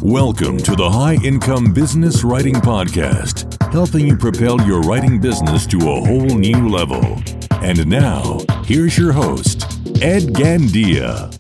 Welcome to the High Income Business Writing Podcast, helping you propel your writing business to a whole new level. And now, here's your host, Ed Gandia.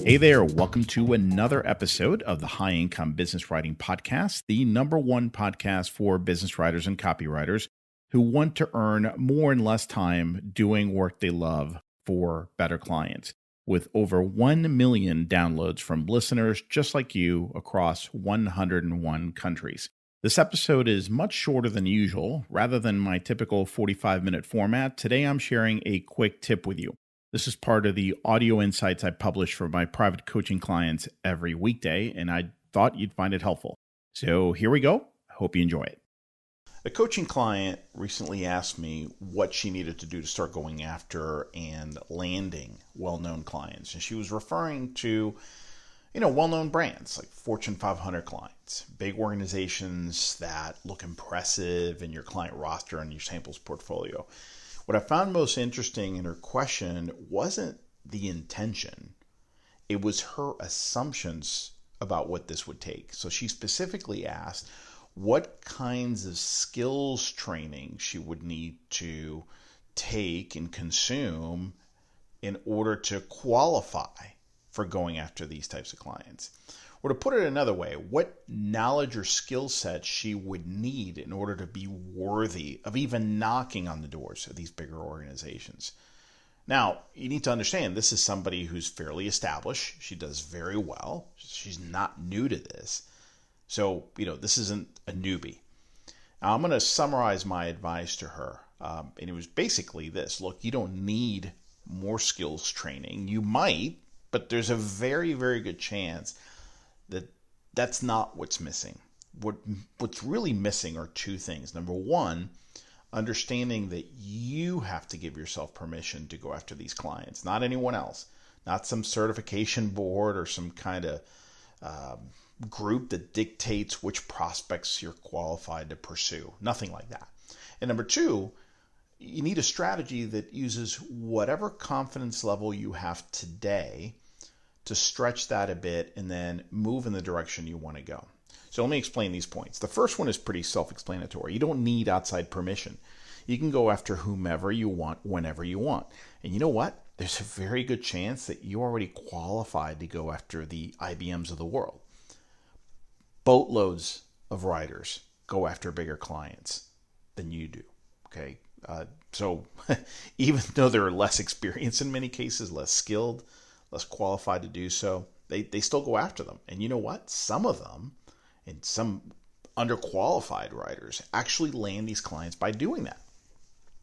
Hey there, welcome to another episode of the High Income Business Writing Podcast, the number one podcast for business writers and copywriters who want to earn more in less time doing work they love for better clients. With over 1 million downloads from listeners just like you across 101 countries. This episode is much shorter than usual. Rather than my typical 45-minute format, today I'm sharing a quick tip with you. This is part of the audio insights I publish for my private coaching clients every weekday, and I thought you'd find it helpful. So here we go. I hope you enjoy it. A coaching client recently asked me what she needed to do to start going after and landing well-known clients. And she was referring to, well-known brands like Fortune 500 clients, big organizations that look impressive in your client roster and your samples portfolio. What I found most interesting in her question wasn't the intention. It was her assumptions about what this would take. So she specifically asked what kinds of skills training she would need to take and consume in order to qualify for going after these types of clients. Or to put it another way, what knowledge or skill set she would need in order to be worthy of even knocking on the doors of these bigger organizations. Now, you need to understand this is somebody who's fairly established. She does very well. She's not new to this. So, this isn't a newbie. Now, I'm going to summarize my advice to her. And it was basically this. Look, you don't need more skills training. You might, but there's a very, very good chance that that's not what's missing. What's really missing are two things. Number one, understanding that you have to give yourself permission to go after these clients, not anyone else, not some certification board or some kind of group that dictates which prospects you're qualified to pursue. Nothing like that. And number two, you need a strategy that uses whatever confidence level you have today to stretch that a bit and then move in the direction you want to go. So let me explain these points. The first one is pretty self-explanatory. You don't need outside permission. You can go after whomever you want, whenever you want. And you know what? There's a very good chance that you're already qualified to go after the IBMs of the world. Boatloads of writers go after bigger clients than you do. Okay. So even though they're less experienced in many cases, less skilled, less qualified to do so, they still go after them. And you know what? Some of them, and some underqualified writers, actually land these clients by doing that.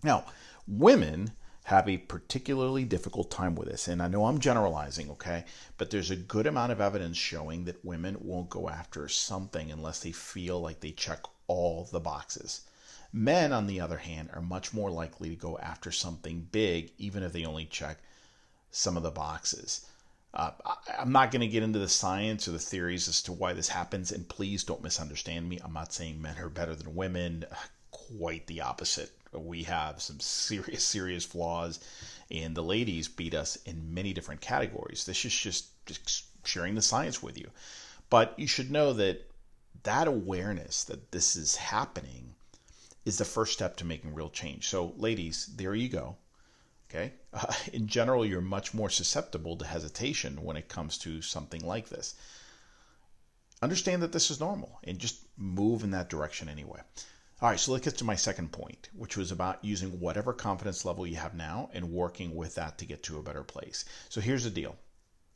Now, women have a particularly difficult time with this. And I know I'm generalizing, okay? But there's a good amount of evidence showing that women won't go after something unless they feel like they check all the boxes. Men, on the other hand, are much more likely to go after something big, even if they only check some of the boxes. I'm not going to get into the science or the theories as to why this happens, and please don't misunderstand me. I'm not saying men are better than women. Quite the opposite. We have some serious flaws, and the ladies beat us in many different categories. This is just sharing the science with you. But you should know that awareness that this is happening is the first step to making real change. So ladies, there you go. Okay. In general, you're much more susceptible to hesitation when it comes to something like this. Understand that this is normal and just move in that direction anyway. All right, so let's get to my second point, which was about using whatever confidence level you have now and working with that to get to a better place. So here's the deal.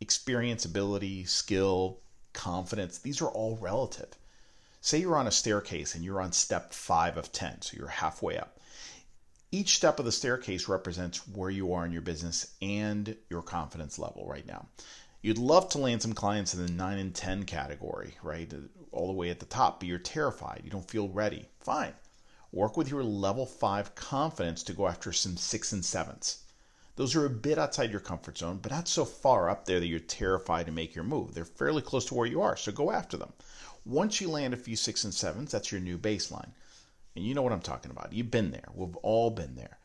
Experience, ability, skill, confidence, these are all relative. Say you're on a staircase and you're on step 5 of 10, so you're halfway up. Each step of the staircase represents where you are in your business and your confidence level right now. You'd love to land some clients in the 9 and 10 category, right? All the way at the top, but you're terrified. You don't feel ready. Fine. Work with your level 5 confidence to go after some 6 and 7s. Those are a bit outside your comfort zone, but not so far up there that you're terrified to make your move. They're fairly close to where you are, so go after them. Once you land a few 6 and 7s, that's your new baseline. And you know what I'm talking about. You've been there. We've all been there.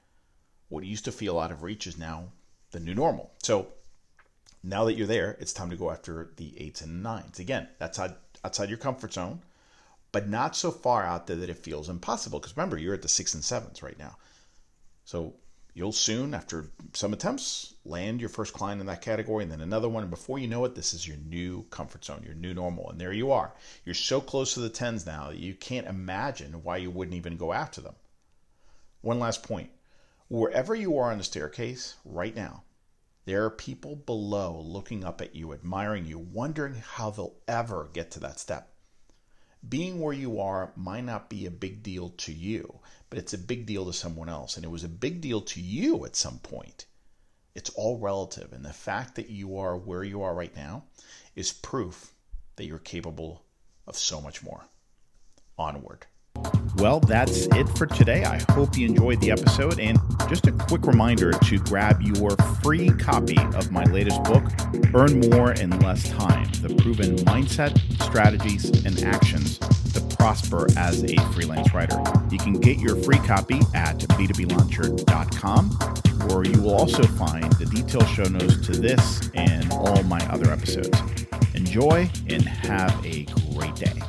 What used to feel out of reach is now the new normal. So now that you're there, it's time to go after the 8s and 9s. Again, that's outside your comfort zone, but not so far out there that it feels impossible. Because remember, you're at the 6 and 7s right now. So you'll soon, after some attempts, land your first client in that category and then another one. And before you know it, this is your new comfort zone, your new normal. And there you are. You're so close to the 10s now that you can't imagine why you wouldn't even go after them. One last point. Wherever you are on the staircase right now, there are people below looking up at you, admiring you, wondering how they'll ever get to that step. Being where you are might not be a big deal to you, but it's a big deal to someone else. And it was a big deal to you at some point. It's all relative. And the fact that you are where you are right now is proof that you're capable of so much more. Onward. Well, that's it for today. I hope you enjoyed the episode. And just a quick reminder to grab your free copy of my latest book, Earn More in Less Time: The Proven Mindset, Strategies, and Actions to Prosper as a Freelance Writer. You can get your free copy at b2blauncher.com, where you will also find the detailed show notes to this and all my other episodes. Enjoy and have a great day.